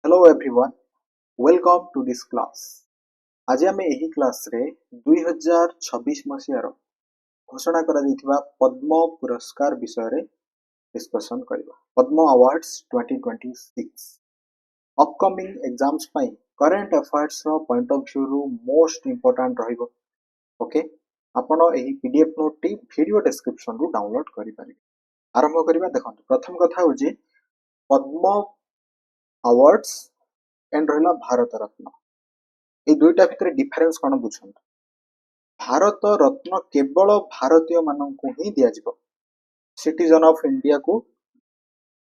Hello everyone, welcome to this class. आज आम यही क्लास रे 2026 मसीहार घोषणा करा जाइथिबा पद्म पुरस्कार विषय रे डिस्कशन करबा। पद्म अवार्ड्स 2026 अपकमिंग एग्जाम्स पई करंट अफेयर्स रो पॉइंट ऑफ व्यू रु मोस्ट इंपोर्टेंट रहइबो। ओके, आपण एही पीडीएफ नोट टी वीडियो डिस्क्रिप्शन रु डाउनलोड करि पारिबे। आरंभ करबा। देखंतु प्रथम कथा होजी पद्म अवार्ड्स एंड रहिला भारत रत्न। ए दुईटा भितर डिफरेंस कोन बुझंतु। भारत रत्न केवल भारतीय माननकु ही दिया जिवो, सिटीजन ऑफ इंडिया को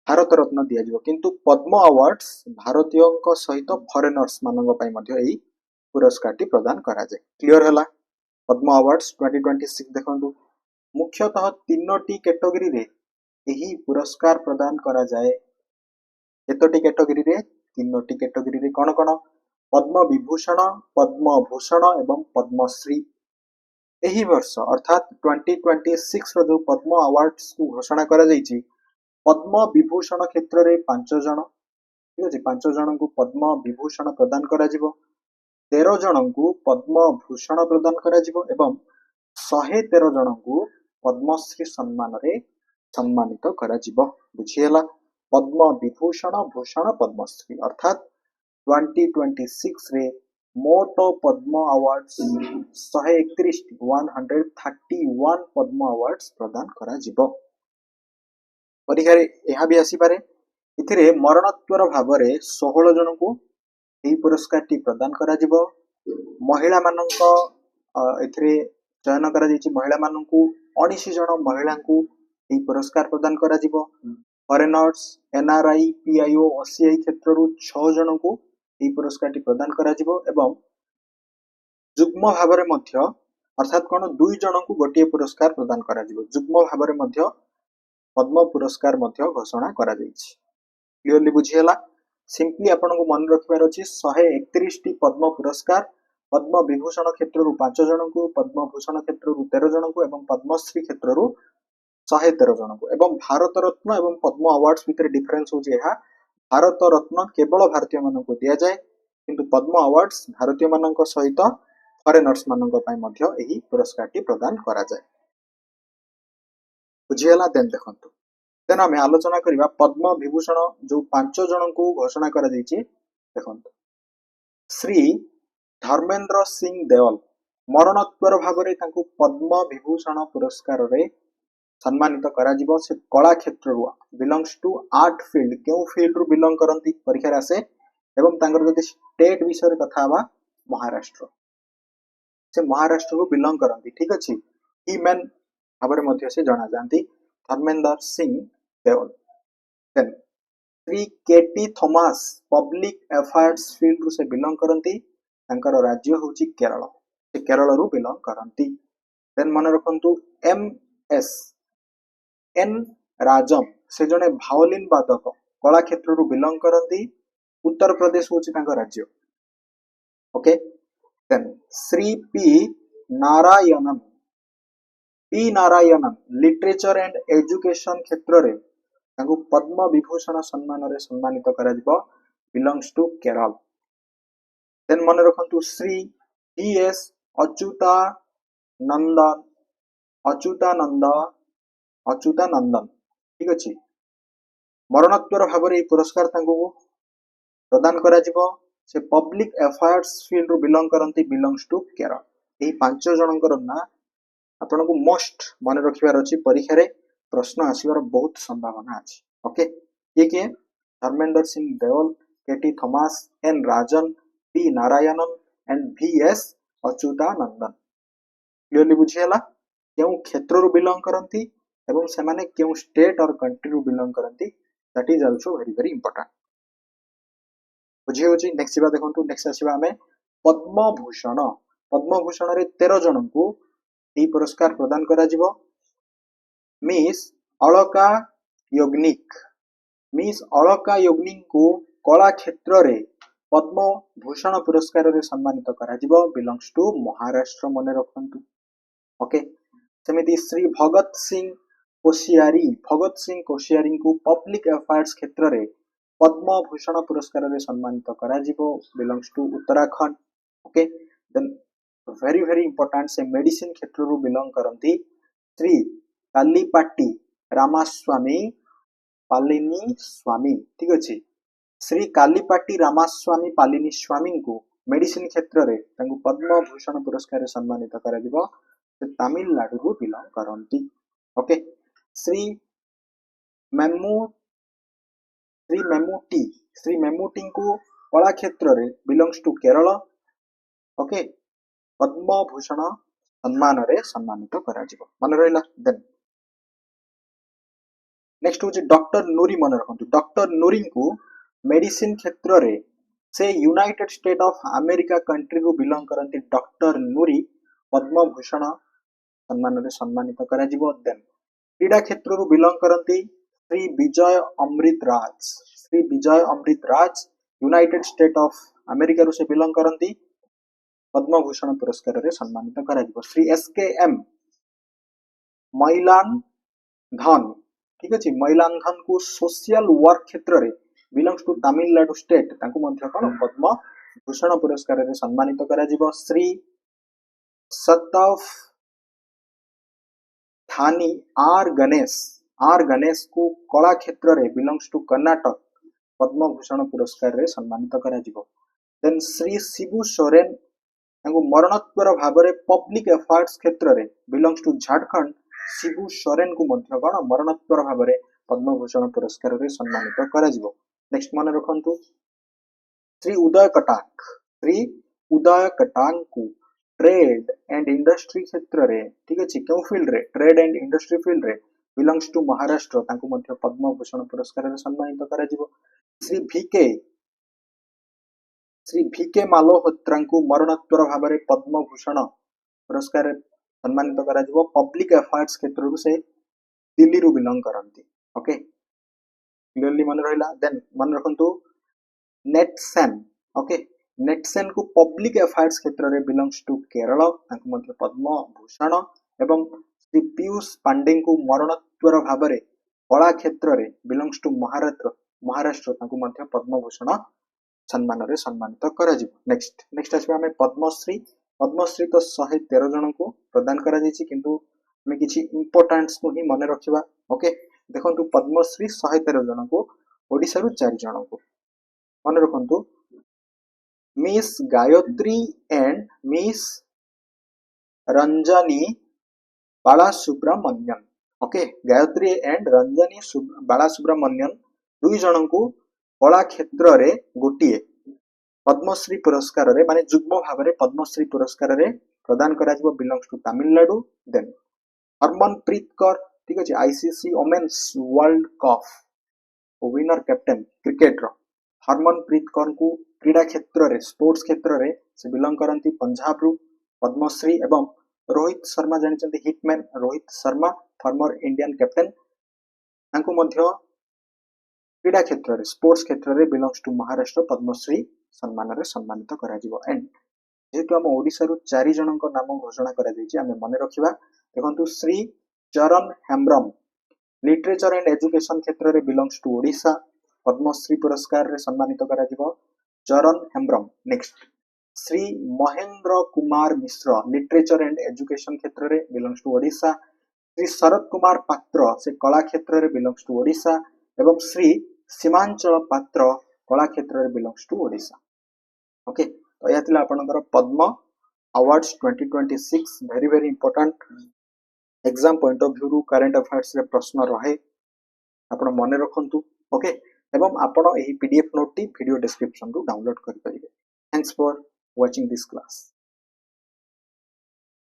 भारत रत्न दिया जिवो, किंतु पद्म अवार्ड्स भारतीयों सहित फॉरेनर्स माननक पई मध्ये एही पुरस्कारटी प्रदान करा जाय। क्लियर हला। पद्म अवार्ड्स 2026 देखंतु मुख्यतः तीनोटी कैटेगरी रे एही पुरस्कार प्रदान करा जाय। केतोटी कैटेगरी रे? तीनोटी कैटेगरी रे कोन कोन? पद्म विभूषण, पद्म भूषण एवं पद्मश्री। एही वर्ष अर्थात 2026 रो जो पद्म अवार्ड्स को घोषणा करा जायछि, पद्म विभूषण क्षेत्र रे 5 जण, ठीक अछि, 5 जण को पद्म विभूषण प्रदान करा जिवो, 13 जण को पद्म भूषण प्रदान करा जिवो एवं 113 जण को पद्मश्री सम्मान रे सम्मानित करा जिवो। बुझियला? पद्म विभूषण, भूषण, पद्मश्री अर्थात 2026 रे मोट पद्म अवार्ड्स 131 पद्म अवार्ड्स प्रदान करा जिवो। परीक्षा रे एहा भी आसी पारे। इथिरे मरणोत्तर भाव रे 16 जन को एही पुरस्कार टी प्रदान करा जिवो। महिला माननक इथिरे चयन करा जायछि। महिला माननकु 19 जन महिला को एही पुरस्कार प्रदान करा जिवो। फॉरेनर्स, एनआरआई, पीआईओ, ओसीआई क्षेत्र रु 6 जन को एही पुरस्कार टी प्रदान करा जिवो एवं जुग्म भाव रे मध्य अर्थात कोन 2 जन को गोटिए पुरस्कार प्रदान करा जिवो। जुग्म भाव रे मध्य पद्म पुरस्कार मध्य घोषणा करा जायछि। क्लियरली बुझियला? सिंपली आपन को मन रखिबार अछि 131 टी पद्म पुरस्कार, पद्म विभूषण क्षेत्र रु 5 जन को, पद्म भूषण क्षेत्र रु 13 जन को एवं पद्मश्री क्षेत्र रु 113 जन को। एवं भारत रत्न एवं पद्म अवार्ड्स भितर डिफरेंस होछि एहा, भारत रत्न केवल भारतीय मानन को दिया जाय, किंतु पद्म अवार्ड्स भारतीय मानन को सहित फॉरेनर्स मानन को पई मध्ये एही पुरस्कार टी प्रदान करा जाय। बुझियला? देन देखंतु, देन आमे आलोचना करिबा पद्म विभूषण जो 5 जन को घोषणा करा जायछि। देखंतु श्री धर्मेंद्र सिंह देओल मरणोत्तर भाव रे तांको पद्म विभूषण पुरस्कार रे सम्मानित करा जिवो। से कला क्षेत्र रु बिलोंग्स टू आर्ट फील्ड। केउ फील्ड रु बिलोंग करंती परीक्षा रे आसे एवं तांकर जदि स्टेट विषय रे कथा हवा महाराष्ट्र, से महाराष्ट्र रु बिलोंग करंती। ठीक अछि। ही मैन भाबरे मध्ये से जाना जानती धर्मेंद्र सिंह देओल। देन श्री केटी थॉमस पब्लिक अफेयर्स फील्ड रु से बिलोंग करंती। तांकर राज्य होची केरल, से केरल रु बिलोंग करंती। देन मन रखंतु एम एस एन राजम से जने भायोलिन वादक कला क्षेत्र रु बिलोंग करंती। उत्तर प्रदेश होची तांकर राज्य। Okay. Then Shri P Narayanan literature and education क्षेत्र रे तांको पद्म विभूषण सम्मान रे सम्मानित करा जिवो, बिलोंग्स टू केरल। देन मन रखंतु श्री डीएस अच्युतानंदन, ठीक अछि, मरणोत्तर भाव रे पुरस्कार तांको प्रदान करा जिवो। से पब्लिक अफेयर्स फील्ड रु बिलोंग करंती, बिलोंग्स टू केरल। एही 5 जनकर ना आपन को मोस्ट मन रखिबार अछि। परीक्षा रे प्रश्न आसीबार बहुत संभावना अछि। ओके, ये Dharmendra Singh Deol, K T Thomas, N Rajan, P Narayanan and V S Achuthanandan. Clearly बुझियला? केउ क्षेत्र रु बिलोंग करंती एवं से माने केउ स्टेट और कंट्री रु बिलोंग करंती, that is also very very important. बुझियो जी। नेक्स्ट सिबा देखंतु, नेक्स्ट आसीबा हमें पद्म भूषण। पद्म भूषण रे 13 जन को एही पुरस्कार प्रदान करा जिवो। मिस अलका याग्निक को कला क्षेत्र रे पद्म भूषण पुरस्कार रे सम्मानित करा जिवो, बिलोंग्स टू महाराष्ट्र। मने रखंतु। ओके। सेमिति श्री भगत सिंह कोश्यारी को पब्लिक अफेयर्स क्षेत्र रे पद्म भूषण पुरस्कार रे सम्मानित करा जिवो belongs to Uttarakhand. Okay then very very important से मेडिसिन क्षेत्र रु बिलोंग करंती श्री कालीपाटी रामास्वामी पालिनी स्वामी। ठीक अछि श्री कालीपाटी रामास्वामी पालिनी स्वामी को मेडिसिन क्षेत्र रे तांको पद्म भूषण पुरस्कार रे सम्मानित करा जिवो। से तमिलनाडु रु बिलोंग करंती। ओके श्री मेमू श्री मेमुटी को कला क्षेत्र रे belongs to Kerala. Okay Padma Bhushan सम्मान रे सम्मानित करा जिवो मन रहिला। देन नेक्स्ट होची डॉक्टर नूरी मन रखंतु डॉक्टर नूरी को मेडिसिन क्षेत्र रे से United State of America country रु बिलोंग करंती डॉक्टर नूरी पद्म भूषण सम्मान रे सम्मानित करा जिवो। देन क्रीडा क्षेत्र रु बिलोंग करंती Shri Vijay Amritraj United State of America रु से बिलोंग करंती पद्म भूषण पुरस्कार रे सम्मानित करा जिवो। श्री एसकेएम मैलान धन। ठीक अछि मैलान धन को सोशल वर्क क्षेत्र रे बिलोंग्स टू तमिलनाडु स्टेट तांको मध्य कोन पद्म भूषण पुरस्कार रे सम्मानित करा जिवो। श्री सतफ थानी आर गणेश को कला क्षेत्र रे बिलोंग्स टू कर्नाटक पद्म भूषण पुरस्कार रे सम्मानित करा जिवो। देन श्री शिबू सोरेन तांको मरणोत्तर भाबरे पब्लिक अफेयर्स क्षेत्र रे बिलोंग्स टू झारखंड शिबू सोरेन को मध्य कोन मरणोत्तर भाबरे पद्म भूषण पुरस्कार रे सम्मानित करा जिवो। नेक्स्ट मन रखंतु श्री उदय कटाक को ट्रेड एंड इंडस्ट्री क्षेत्र रे ठीक अछि क्यों फील्ड रे ट्रेड एंड इंडस्ट्री फील्ड रे बिलोंग्स टू महाराष्ट्र तांको मध्य पद्म भूषण पुरस्कार रे सम्मानित करा जिवो। श्री भिके मालोहोत्रा को मरणोत्तर भाबरे पद्म भूषण पुरस्कार सम्मानित करा जिवो। पब्लिक अफेयर्स क्षेत्र रु से दिल्ली रु बिलोंग करंती। ओके क्लियरली मन रहिला। देन मन रखंतु नेटसेन। ओके नेटसेन को पब्लिक अफेयर्स क्षेत्र रे बिलोंग्स टू केरल तांको मध्य पद्म भूषण एवं श्री पीयूष पांडे को मरणोत्तर भाबरे कला क्षेत्र रे बिलोंग्स टू महाराष्ट्र तांको मध्य पद्म भूषण सम्मान रे सम्मानित करा जिवो। नेक्स्ट आछबे हमें पद्मश्री तो 113 जन को प्रदान करा जायछि किंतु हमें किछि इंपोर्टेंट्स को ही माने रखिबा। ओके देखंतु पद्मश्री 113 जन को ओडिसा रु 4 जन को माने रखंतु miss Gayatri and miss Ranjani Balasubramanian. Okay Gayatri and Ranjani Balasubramanian 2 जन को कला क्षेत्र रे गोटिए पद्मश्री पुरस्कार रे माने जुग्म भाबरे पद्मश्री पुरस्कार रे प्रदान करा जिवो belongs to Tamil Nadu. Then Harmanpreet Kaur ठीक अछि ICC women's world cup winner captain cricket रो हरमनप्रीत कौर को क्रीडा क्षेत्र रे स्पोर्ट्स क्षेत्र रे से बिलोंग करंती पंजाब रु पद्मश्री एवं रोहित शर्मा जानिचंती hitman Rohit Sharma former Indian captain तांको मध्य क्रीडा क्षेत्र रे स्पोर्ट्स क्षेत्र रे बिलोंग्स टू महाराष्ट्र पद्मश्री सम्मान रे सम्मानित करा जिवो। एंड जेतु हम ओडिसा रु 4 जनक नाम घोषणा करा जायछि हमें मने रखिबा। देखंतु श्री चरण हेम्ब्रम लिटरेचर एंड एजुकेशन क्षेत्र रे बिलोंग्स टू ओडिसा पद्मश्री पुरस्कार रे सम्मानित करा जिवो Charan Hembram. Next Shri Mahendra Kumar Mishra literature and education क्षेत्र रे बिलोंग्स टू ओडिसा। श्री शरद कुमार पात्र से कला क्षेत्र रे बिलोंग्स टू ओडिसा एवं श्री सीमांचल पात्र कला क्षेत्र रे बिलोंग्स टू ओडिसा। ओके तो या थिला आपनकर Padma awards 2026 very very important exam point of view रु करंट अफेयर्स रे प्रश्न रहे आपण मने रखंतु। ओके एवं आपण एही पीडीएफ नोट टी वीडियो डिस्क्रिप्शन रु डाउनलोड करि परिबे। Thanks for watching this class.